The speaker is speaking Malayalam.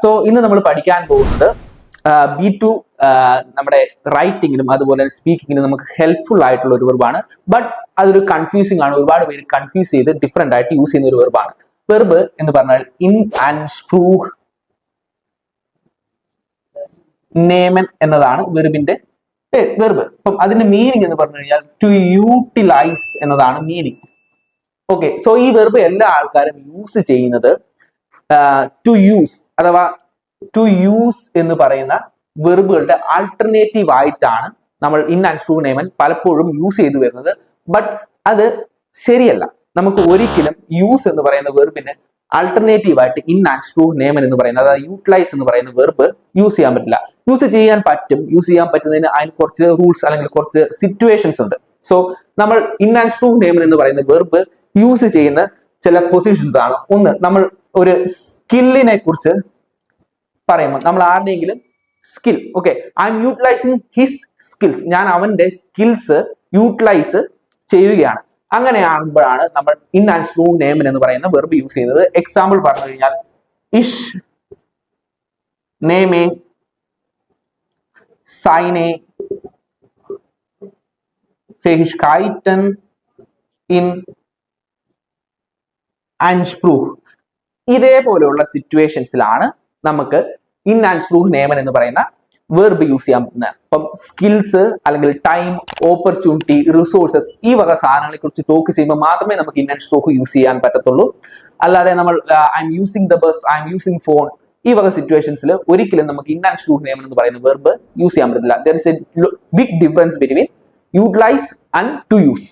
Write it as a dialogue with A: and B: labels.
A: സോ ഇന്ന് നമ്മൾ പഠിക്കാൻ പോകുന്നത് B2 നമ്മുടെ റൈറ്റിങ്ങിനും അതുപോലെ സ്പീക്കിങ്ങിനും നമുക്ക് ഹെൽപ്ഫുൾ ആയിട്ടുള്ള ഒരു വെർബാണ്. ബട്ട് അതൊരു കൺഫ്യൂസിംഗ് ആണ്. ഒരുപാട് പേര് കൺഫ്യൂസ് ചെയ്ത് ഡിഫറെന്റ് ആയിട്ട് യൂസ് ചെയ്യുന്ന ഒരു വെർബാണ്. വെർബ് എന്ന് പറഞ്ഞാൽ ഇൻ ആൻഡ് സ്പ്രൂഹ് നേമൻ എന്നതാണ് വെർബിന്റെ വെർബ്. അപ്പം അതിന്റെ മീനിങ് എന്ന് പറഞ്ഞു കഴിഞ്ഞാൽ ടു യൂട്ടിലൈസ് എന്നതാണ് മീനിങ്. ഓക്കെ, സോ ഈ വെർബ് എല്ലാ ആൾക്കാരും യൂസ് ചെയ്യുന്നത് ടു യൂസ് അഥവാ ടു യൂസ് എന്ന് പറയുന്ന വെർബുകളുടെ ആൾട്ടർനേറ്റീവ് ആയിട്ടാണ് നമ്മൾ ഇൻ ആൻഡ് സ്പ്രൂഹ് നേമൻ പലപ്പോഴും യൂസ് ചെയ്തു വരുന്നത്. ബട്ട് അത് ശരിയല്ല. നമുക്ക് ഒരിക്കലും യൂസ് എന്ന് പറയുന്ന വെർബിന് ആൾട്ടർനേറ്റീവ് ആയിട്ട് ഇൻ ആൻഡ് സ്പ്രൂഹ് നേമൻ എന്ന് പറയുന്നത്, അതായത് യൂട്ടിലൈസ് എന്ന് പറയുന്ന വെർബ് യൂസ് ചെയ്യാൻ പറ്റില്ല. യൂസ് ചെയ്യാൻ പറ്റും. യൂസ് ചെയ്യാൻ പറ്റുന്നതിന് അതിന് കുറച്ച് റൂൾസ് അല്ലെങ്കിൽ കുറച്ച് സിറ്റുവേഷൻസ് ഉണ്ട്. സോ നമ്മൾ ഇൻ ആൻഡ് സ്പ്രൂഹ് നേമൻ എന്ന് പറയുന്ന വെർബ് യൂസ് ചെയ്യുന്ന ചില പൊസിഷൻസ് ആണ്. ഒന്ന്, നമ്മൾ ഒരു സ്കില്ലിനെ കുറിച്ച് പറയുമ്പോൾ നമ്മൾ ആരുടെയെങ്കിലും skill, okay, I M utilising his skills, ഞാൻ അവന്റെ സ്കിൽസ് യൂട്ടിലൈസ് ചെയ്യുകയാണ്. അങ്ങനെയാകുമ്പോഴാണ് നമ്മൾ ഇൻ ആൻഡ് സ്പ്രൂഹ് നേമൻ എന്ന് പറയുന്ന വെർബ് യൂസ് ചെയ്യുന്നത്. എക്സാമ്പിൾ പറഞ്ഞു കഴിഞ്ഞാൽ ഇഷ് നേമേ സൈനെ ഫെഹിഷ്കൈറ്റൻ ഇൻ ആൻഡ് സ്പ്രൂഹ്. ഇതേപോലെയുള്ള സിറ്റുവേഷൻസിലാണ് നമുക്ക് ഇൻ ആൻഡ് സ്പ്രൂഹ് നേമൻ എന്ന് പറയുന്ന വെർബ് യൂസ് ചെയ്യാൻ പറ്റുന്നത്. അപ്പം സ്കിൽസ് അല്ലെങ്കിൽ ടൈം, ഓപ്പർച്യൂണിറ്റി, റിസോഴ്സസ്, ഈ വക സാധനങ്ങളെ കുറിച്ച് ടോക്ക് ചെയ്യുമ്പോൾ മാത്രമേ നമുക്ക് ഇൻ ആൻഡ് സ്പ്രൂഹ് യൂസ് ചെയ്യാൻ പറ്റത്തുള്ളൂ. അല്ലാതെ നമ്മൾ I M using the bus, I M using phone, ഈ വക സിറ്റുവേഷൻസിൽ ഒരിക്കലും നമുക്ക് ഇൻ ആൻഡ് സ്പ്രൂഹ് നേമൻ എന്ന് പറയുന്ന വെർബ് യൂസ് ചെയ്യാൻ പറ്റില്ല. There is a big difference between utilise and to use.